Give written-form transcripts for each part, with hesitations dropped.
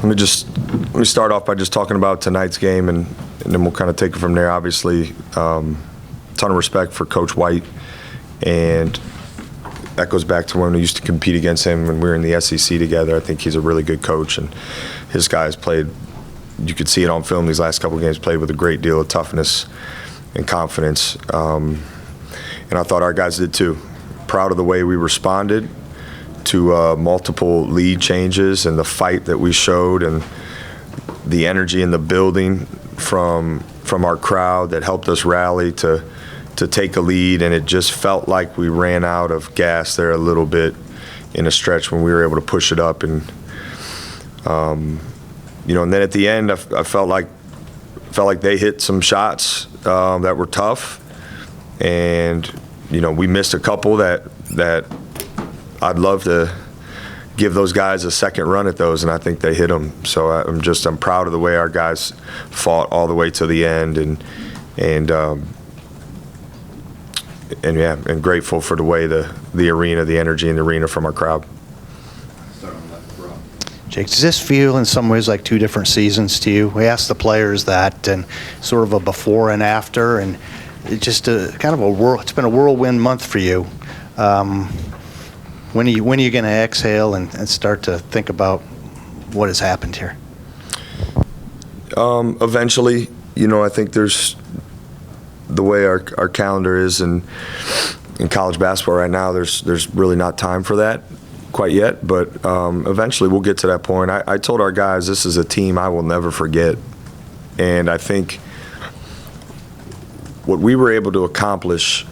Let me start off by just talking about tonight's game, and then we'll kind of take it from there. Obviously, ton of respect for Coach White, and that goes back to when we used to compete against him when we were in the SEC together. I think he's a really good coach, and his guys played. You could see it on film these last couple of games. Played with a great deal of toughness and confidence, and I thought our guys did too. Proud of the way we responded to multiple lead changes and the fight that we showed and the energy in the building from our crowd that helped us rally to take a lead. And it just felt like we ran out of gas there a little bit in a stretch when we were able to push it up. And and then at the end, I felt like they hit some shots that were tough, and we missed a couple that I'd love to give those guys a second run at those, and I think they hit them. So I'm proud of the way our guys fought all the way to the end, and grateful for the way the arena, the energy in the arena from our crowd. Jake, does this feel in some ways like two different seasons to you? We asked the players that, and sort of a before and after, and it's just it's been a whirlwind month for you. When are you going to exhale and start to think about what has happened here? Eventually, I think there's the way our calendar is in college basketball right now. There's really not time for that quite yet, but eventually we'll get to that point. I told our guys this is a team I will never forget, and I think what we were able to accomplish.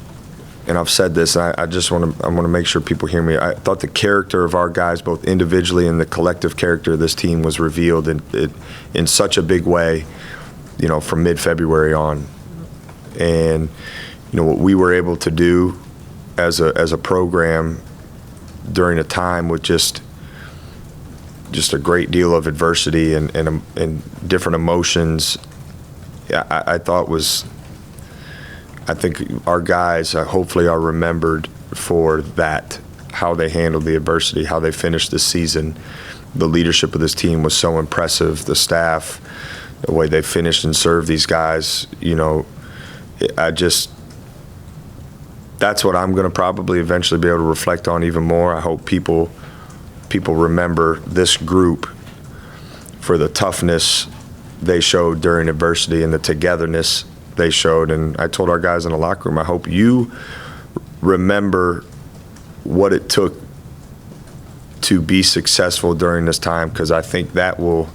And I've said this, and I want to make sure people hear me. I thought the character of our guys, both individually and the collective character of this team, was revealed in such a big way, from mid-February on. And what we were able to do as a program during a time with just a great deal of adversity and different emotions, I think our guys hopefully are remembered for that, how they handled the adversity, how they finished the season. The leadership of this team was so impressive. The staff, the way they finished and served these guys, that's what I'm going to probably eventually be able to reflect on even more. I hope people remember this group for the toughness they showed during adversity and the togetherness they showed. And I told our guys in the locker room, I hope you remember what it took to be successful during this time, because I think that will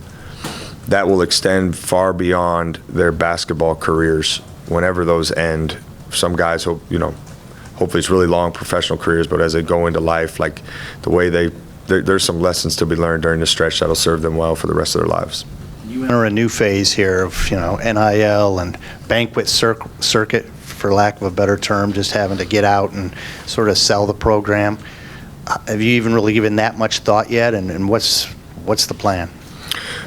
extend far beyond their basketball careers whenever those end. Some guys hope, hopefully it's really long professional careers, but as they go into life, like the way there's some lessons to be learned during this stretch that'll serve them well for the rest of their lives. You enter a new phase here of NIL and banquet circuit, for lack of a better term, just having to get out and sort of sell the program. Have you even really given that much thought yet? And what's the plan?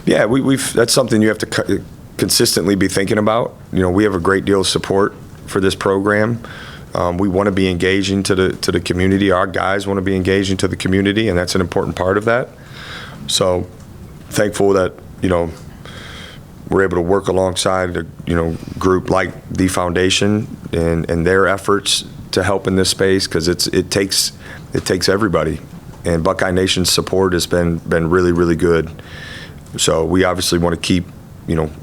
Yeah, that's something you have to consistently be thinking about. We have a great deal of support for this program. We want to be engaging to the community. Our guys want to be engaging to the community, and that's an important part of that. So thankful that we're able to work alongside a group like the foundation and their efforts to help in this space, because it takes everybody, and Buckeye Nation's support has been really, really good. So we obviously want to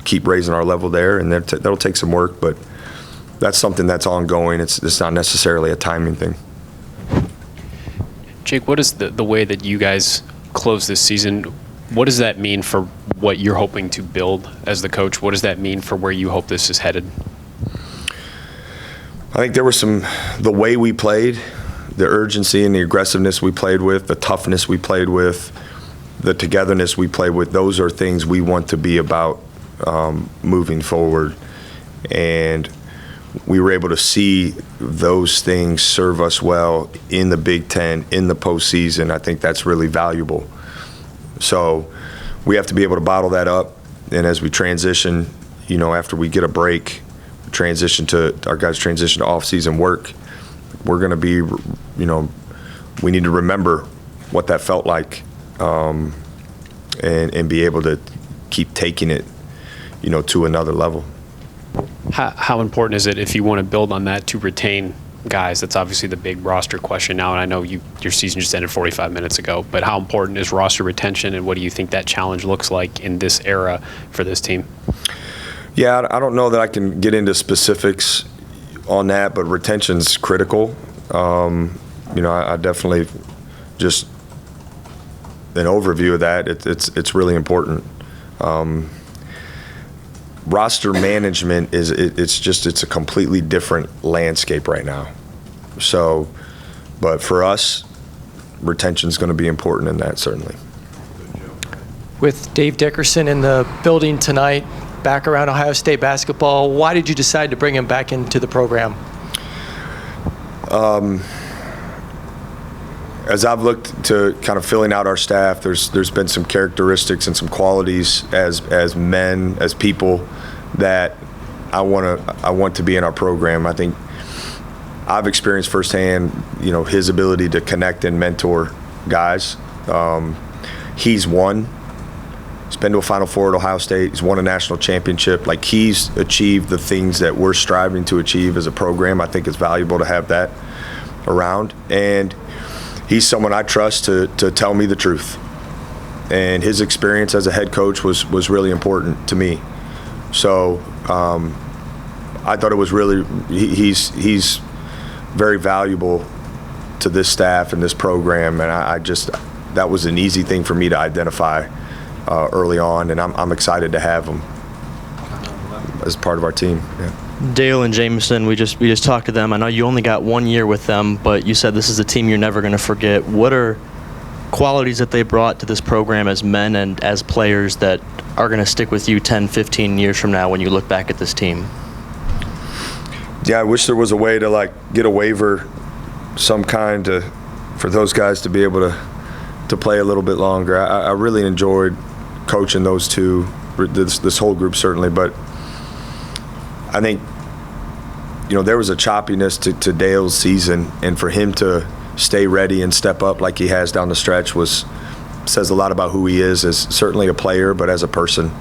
keep raising our level there, and that'll take some work, but that's something that's ongoing. It's not necessarily a timing thing. Jake, what is the way that you guys close this season? What does that mean for what you're hoping to build as the coach? What does that mean for where you hope this is headed? I think there was the way we played, the urgency and the aggressiveness we played with, the toughness we played with, the togetherness we played with. Those are things we want to be about moving forward. And we were able to see those things serve us well in the Big Ten, in the postseason. I think that's really valuable. So we have to be able to bottle that up, and as we transition, after we get a break, our guys transition to off-season work, we're going to be, we need to remember what that felt like and be able to keep taking it, to another level. How important is it, if you want to build on that, to retain guys? That's obviously the big roster question now, and I know your season just ended 45 minutes ago, but how important is roster retention, and what do you think that challenge looks like in this era for this team? Yeah, I don't know that I can get into specifics on that, but retention's critical. I definitely, just an overview of that, it's really important. Roster management it's a completely different landscape right now. So, but for us, retention is going to be important in that, certainly. With Dave Dickerson in the building tonight, back around Ohio State basketball, why did you decide to bring him back into the program? As I've looked to kind of filling out our staff, there's been some characteristics and some qualities as men, as people, that I want to be in our program. I think I've experienced firsthand, his ability to connect and mentor guys. He's won. He's been to a Final Four at Ohio State. He's won a national championship. Like, he's achieved the things that we're striving to achieve as a program. I think it's valuable to have that around. And he's someone I trust to tell me the truth. And his experience as a head coach was really important to me. So I thought it was really, he's very valuable to this staff and this program. And that was an easy thing for me to identify early on. And I'm excited to have him as part of our team. Yeah. Dale and Jameson, we just talked to them. I know you only got 1 year with them, but you said this is a team you're never going to forget. What are qualities that they brought to this program as men and as players that are going to stick with you 10, 15 years from now when you look back at this team? Yeah, I wish there was a way to get a waiver, some kind, for those guys to be able to play a little bit longer. I really enjoyed coaching those two, this whole group certainly, but I think, there was a choppiness to Dale's season, and for him to stay ready and step up like he has down the stretch says a lot about who he is as certainly a player, but as a person.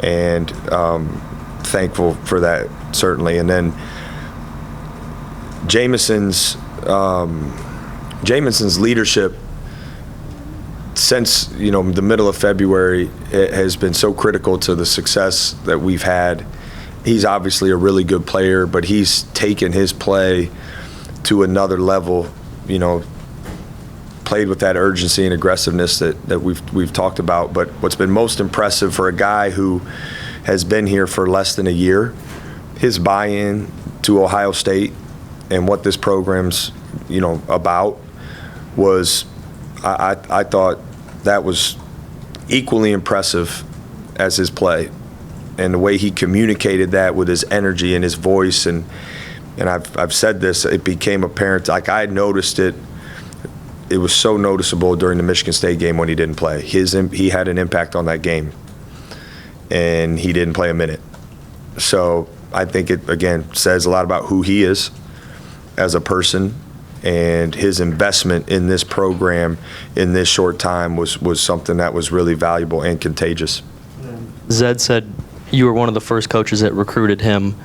And thankful for that, certainly. And then Jameson's leadership since the middle of February has been so critical to the success that we've had. He's obviously a really good player, but he's taken his play to another level. Played with that urgency and aggressiveness that we've talked about. But what's been most impressive for a guy who has been here for less than a year, his buy-in to Ohio State and what this program's about was, I thought that was equally impressive as his play. And the way he communicated that with his energy and his voice, and I've said this, it became apparent. Like, I had noticed it. It was so noticeable during the Michigan State game when he didn't play. He had an impact on that game, and he didn't play a minute. So I think it, again, says a lot about who he is as a person, and his investment in this program in this short time was something that was really valuable and contagious. Zed said you were one of the first coaches that recruited him.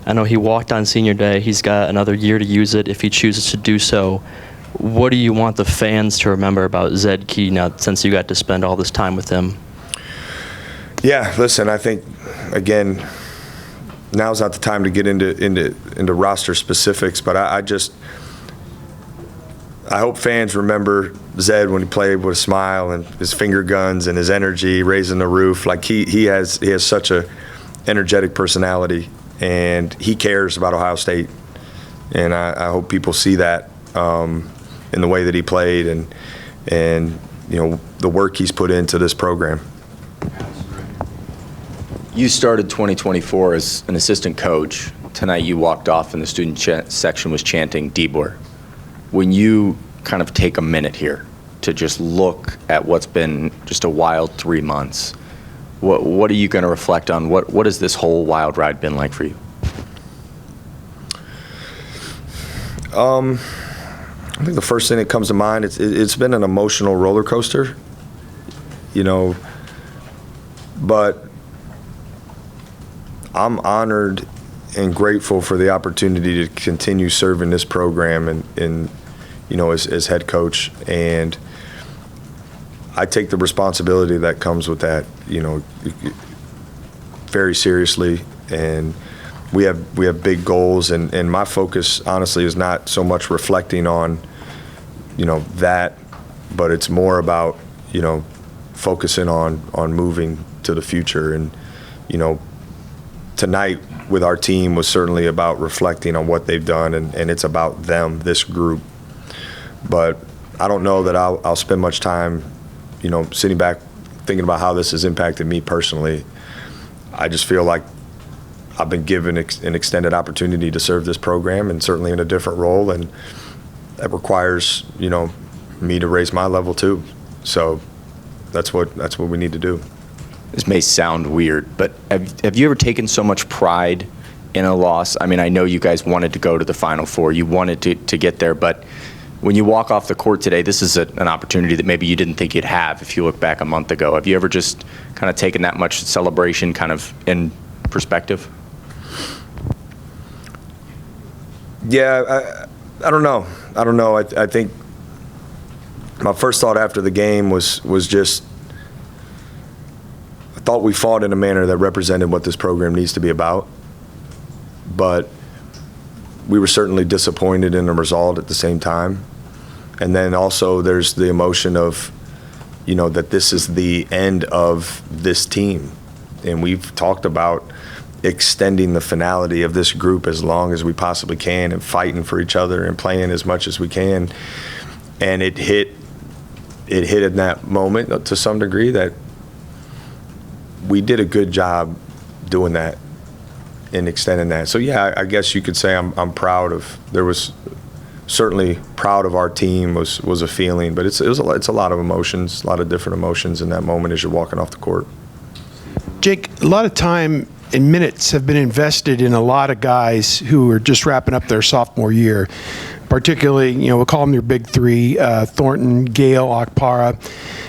I know he walked on senior day. He's got another year to use it if he chooses to do so. What do you want the fans to remember about Zed Key now, since you got to spend all this time with him? Yeah, listen, I think, again, now's not the time to get into roster specifics, but I hope fans remember Zed when he played with a smile and his finger guns and his energy, raising the roof. Like, he has such a energetic personality, and he cares about Ohio State. And I hope people see that in the way that he played and the work he's put into this program. You started 2024 as an assistant coach. Tonight you walked off and the student section was chanting Diebler. When you kind of take a minute here to just look at what's been just a wild 3 months, what are you going to reflect on? What has this whole wild ride been like for you? I think the first thing that comes to mind, it's been an emotional roller coaster. But I'm honored and grateful for the opportunity to continue serving this program and as head coach. And I take the responsibility that comes with that, very seriously. And we have big goals, and my focus, honestly, is not so much reflecting on, that, but it's more about, focusing on moving to the future. And, tonight with our team was certainly about reflecting on what they've done, and it's about them, this group. But I don't know that I'll spend much time, sitting back thinking about how this has impacted me personally. I just feel like I've been given an extended opportunity to serve this program, and certainly in a different role, and that requires, me to raise my level too. So that's what we need to do. This may sound weird, but have you ever taken so much pride in a loss? I mean, I know you guys wanted to go to the Final Four. You wanted to get there, but when you walk off the court today, this is an opportunity that maybe you didn't think you'd have if you look back a month ago. Have you ever just kind of taken that much celebration kind of in perspective? Yeah, I don't know. I think my first thought after the game was just, I thought we fought in a manner that represented what this program needs to be about. But we were certainly disappointed in the result at the same time. And then also there's the emotion of, that this is the end of this team. And we've talked about extending the finality of this group as long as we possibly can, and fighting for each other and playing as much as we can. And it hit in that moment to some degree that we did a good job doing that and extending that. So yeah, I guess you could say I'm proud of. There was certainly proud of our team was a feeling, but it's a lot of emotions, a lot of different emotions in that moment as you're walking off the court. Jake, a lot of time and minutes have been invested in a lot of guys who are just wrapping up their sophomore year. Particularly, we'll call them your big three: Thornton, Gale, Okpara,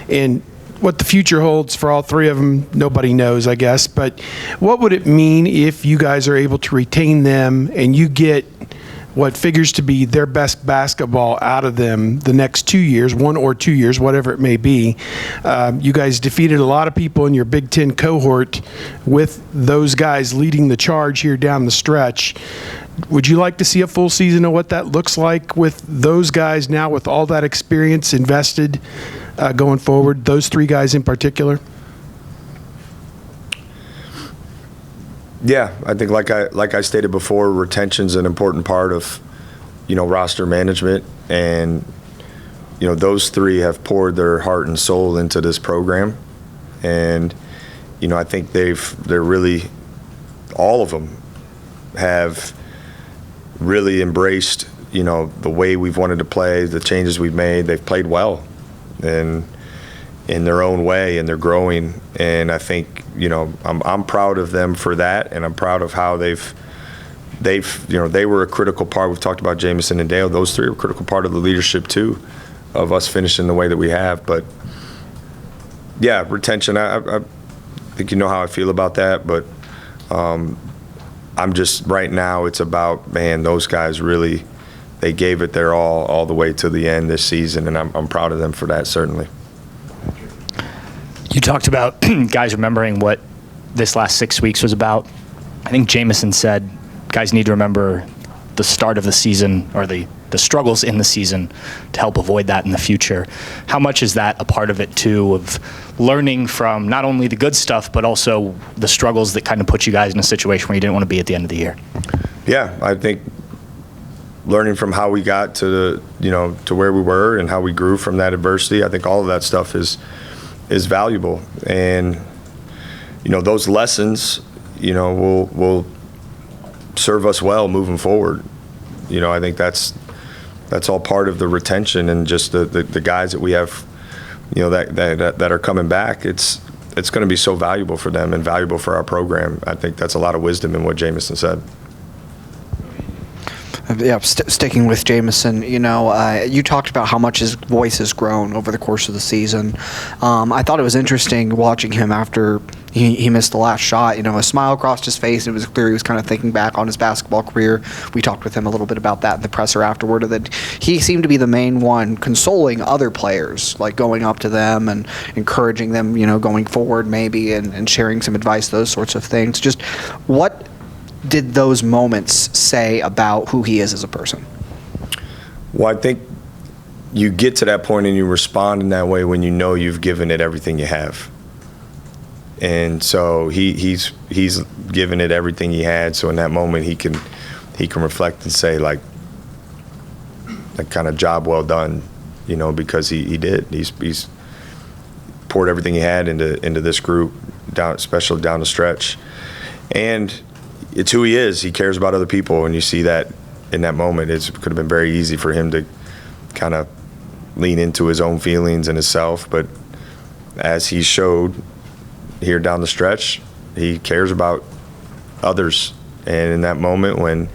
and what the future holds for all three of them, nobody knows, I guess. But what would it mean if you guys are able to retain them and you get what figures to be their best basketball out of them the next 2 years, 1 or 2 years, whatever it may be? You guys defeated a lot of people in your Big Ten cohort with those guys leading the charge here down the stretch. Would you like to see a full season of what that looks like with those guys now, with all that experience invested going forward, those three guys in particular? Yeah, I think like I stated before, retention's an important part of, roster management, and those three have poured their heart and soul into this program, and I think they're really, all of them have really embraced the way we've wanted to play, the changes we've made. They've played well, and in their own way, and they're growing. And I think I'm proud of them for that, and I'm proud of how they were a critical part. We've talked about Jamison and Dale. Those three are a critical part of the leadership too, of us finishing the way that we have. But yeah, retention. I think how I feel about that. But I'm just, right now, it's about, man, those guys really, they gave it their all the way to the end this season, and I'm proud of them for that, certainly. You talked about guys remembering what this last 6 weeks was about. I think Jamison said guys need to remember the start of the season, or the struggles in the season, to help avoid that in the future. How much is that a part of it too, of learning from not only the good stuff but also the struggles that kind of put you guys in a situation where you didn't want to be at the end of the year? Yeah, I think learning from how we got to to where we were and how we grew from that adversity, I think all of that stuff is valuable. And those lessons will serve us well moving forward. I think that's all part of the retention, and just the guys that we have that are coming back. It's going to be so valuable for them and valuable for our program. I think that's a lot of wisdom in what Jamison said. Yeah, sticking with Jamison, you talked about how much his voice has grown over the course of the season. I thought it was interesting watching him after he missed the last shot. A smile crossed his face. It was clear he was kind of thinking back on his basketball career. We talked with him a little bit about that in the presser afterward, that he seemed to be the main one consoling other players, like going up to them and encouraging them, going forward maybe, and sharing some advice, those sorts of things. Just what did those moments say about who he is as a person? Well, I think you get to that point and you respond in that way when you know you've given it everything you have. And so he's given it everything he had. So in that moment, he can reflect and say, like kind of job well done, because he did. He's poured everything he had into this group, especially down the stretch. And it's who he is. He cares about other people, and you see that in that moment. It could have been very easy for him to kind of lean into his own feelings and himself, but as he showed here down the stretch, he cares about others. And in that moment when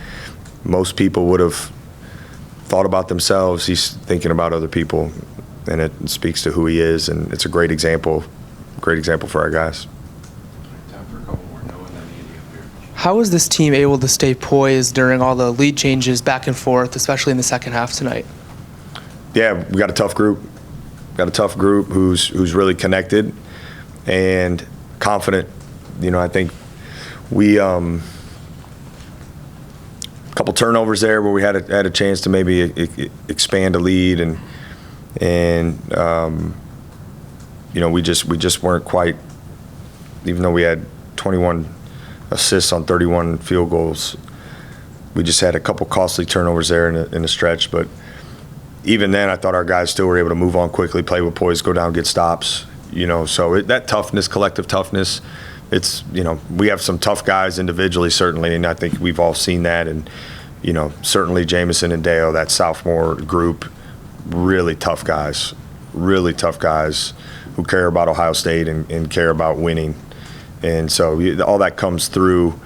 most people would have thought about themselves, he's thinking about other people, and it speaks to who he is, and it's a great example for our guys. How was this team able to stay poised during all the lead changes back and forth, especially in the second half tonight? Yeah, we got a tough group. Who's really connected and confident. I think we a couple turnovers there where we had a chance to maybe expand a lead, and we just weren't quite. Even though we had 21 assists on 31 field goals, we just had a couple costly turnovers there in the stretch. But even then, I thought our guys still were able to move on quickly, play with poise, go down, get stops. So that toughness, collective toughness, it's, we have some tough guys individually, certainly, and I think we've all seen that. And, certainly Jamison and Dale, that sophomore group, really tough guys who care about Ohio State and care about winning. And so all that comes through,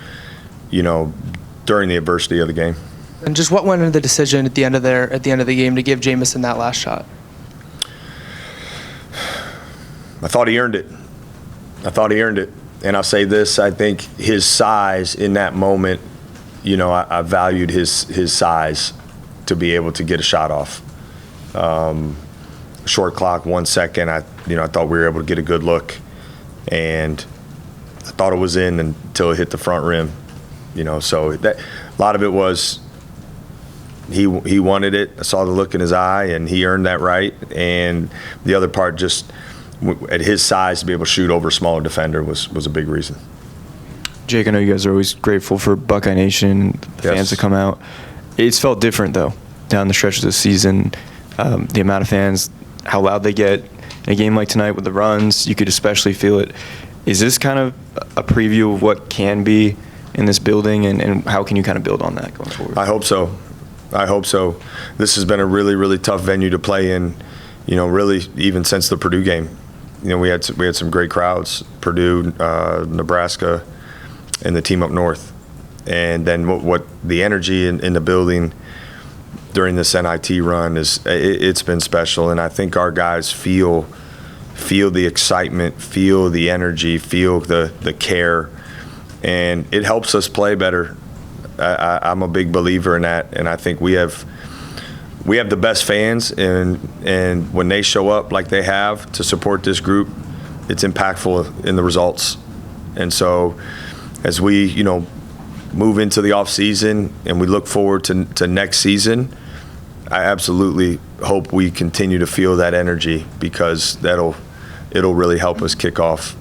during the adversity of the game. And just what went into the decision at the end of the game to give Jamison that last shot? I thought he earned it. And I'll say this, I think his size in that moment, I valued his size to be able to get a shot off. Short clock, 1 second, I thought we were able to get a good look. And I thought it was in until it hit the front rim. So that a lot of it was he wanted it. I saw the look in his eye, and he earned that right. And the other part, just at his size, to be able to shoot over a smaller defender was a big reason. Jake, I know you guys are always grateful for Buckeye Nation, the fans that come out. It's felt different, though, down the stretch of the season. The amount of fans, how loud they get. In a game like tonight with the runs, you could especially feel it. Is this kind of a preview of what can be in this building, and how can you kind of build on that going forward? I hope so. This has been a really, really tough venue to play in, really even since the Purdue game. We had some great crowds, Purdue, Nebraska, and the team up north. And then what the energy in the building during this NIT run it's been special. And I think our guys feel the excitement, feel the energy, feel the care, and it helps us play better. I'm a big believer in that, and I think we have the best fans, and when they show up like they have to support this group, it's impactful in the results. And so as we move into the off season and we look forward to next season, I absolutely hope we continue to feel that energy, because it'll really help us kick off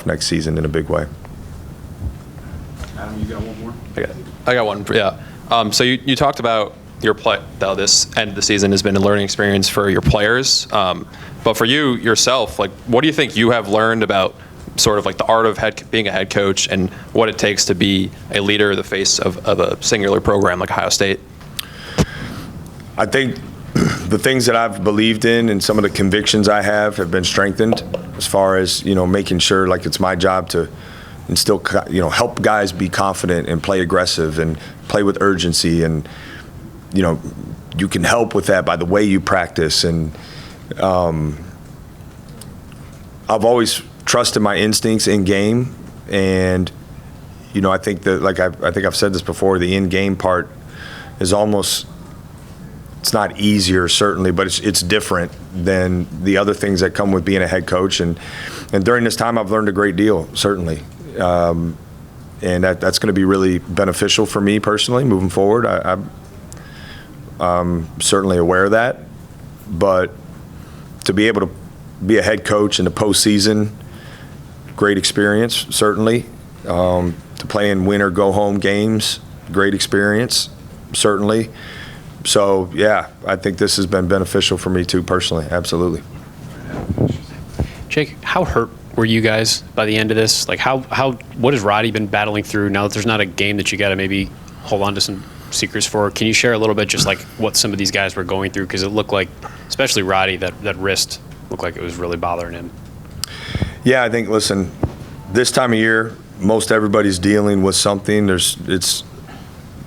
next season in a big way. Adam, you got one more? I got one. Yeah. So you talked about your play. Though this end of the season has been a learning experience for your players, but for you yourself, like, what do you think you have learned about sort of like the art of being a head coach and what it takes to be a leader, the face of a singular program like Ohio State? I think the things that I've believed in and some of the convictions I have been strengthened, as far as making sure like it's my job to instill help guys be confident and play aggressive and play with urgency, and you can help with that by the way you practice. And I've always trusted my instincts in game, and I think that, like I think I've said this before, the in-game part is almost, it's not easier certainly, but it's different than the other things that come with being a head coach, and during this time I've learned a great deal, certainly, and that's going to be really beneficial for me personally moving forward. I'm certainly aware of that, but to be able to be a head coach in the postseason, great experience, certainly. To play in win or go home games, great experience, certainly. So, yeah, I think this has been beneficial for me too, personally, absolutely. Jake, how hurt were you guys by the end of this? Like, what has Roddy been battling through now that there's not a game that you got to maybe hold on to some secrets for? Can you share a little bit just like what some of these guys were going through? Because it looked like, especially Roddy, that wrist looked like it was really bothering him. Yeah, I think, listen, this time of year, most everybody's dealing with something. It's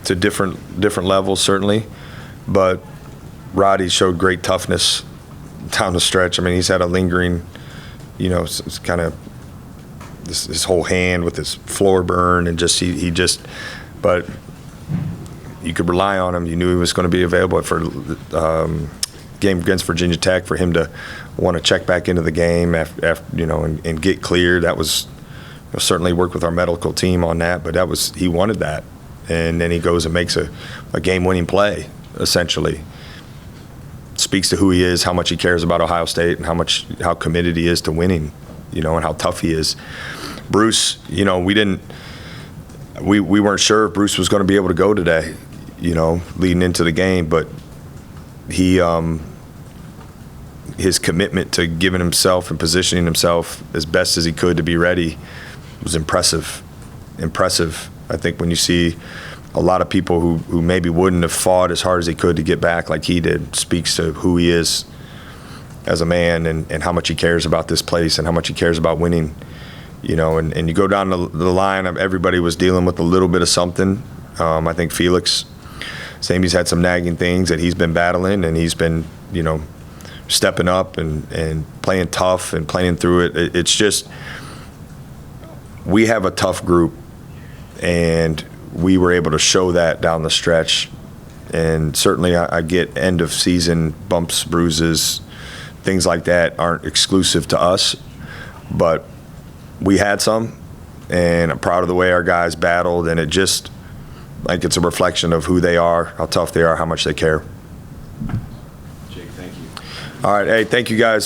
to different levels, certainly. But Roddy showed great toughness down the stretch. I mean, he's had a lingering, it's kind of his whole hand with his floor burn, and just he just, but you could rely on him. You knew he was going to be available for game against Virginia Tech, for him to want to check back into the game after and get cleared. That was certainly worked with our medical team on that, but he wanted that, and then he goes and makes a game-winning play. Essentially, speaks to who he is, how much he cares about Ohio State, and how committed he is to winning, and how tough he is. Bruce, we weren't sure if Bruce was going to be able to go today, leading into the game, but his commitment to giving himself and positioning himself as best as he could to be ready was impressive. I think when you see a lot of people who maybe wouldn't have fought as hard as he could to get back like he did, speaks to who he is as a man, and how much he cares about this place and how much he cares about winning. And you go down the line, everybody was dealing with a little bit of something. I think Felix, he's had some nagging things that he's been battling, and he's been, stepping up and playing tough and playing through it. It's just, we have a tough group, and we were able to show that down the stretch. And certainly I get end of season bumps, bruises, things like that aren't exclusive to us, but we had some, and I'm proud of the way our guys battled, and it's a reflection of who they are, how tough they are, how much they care. Jake, thank you. All right, hey, thank you guys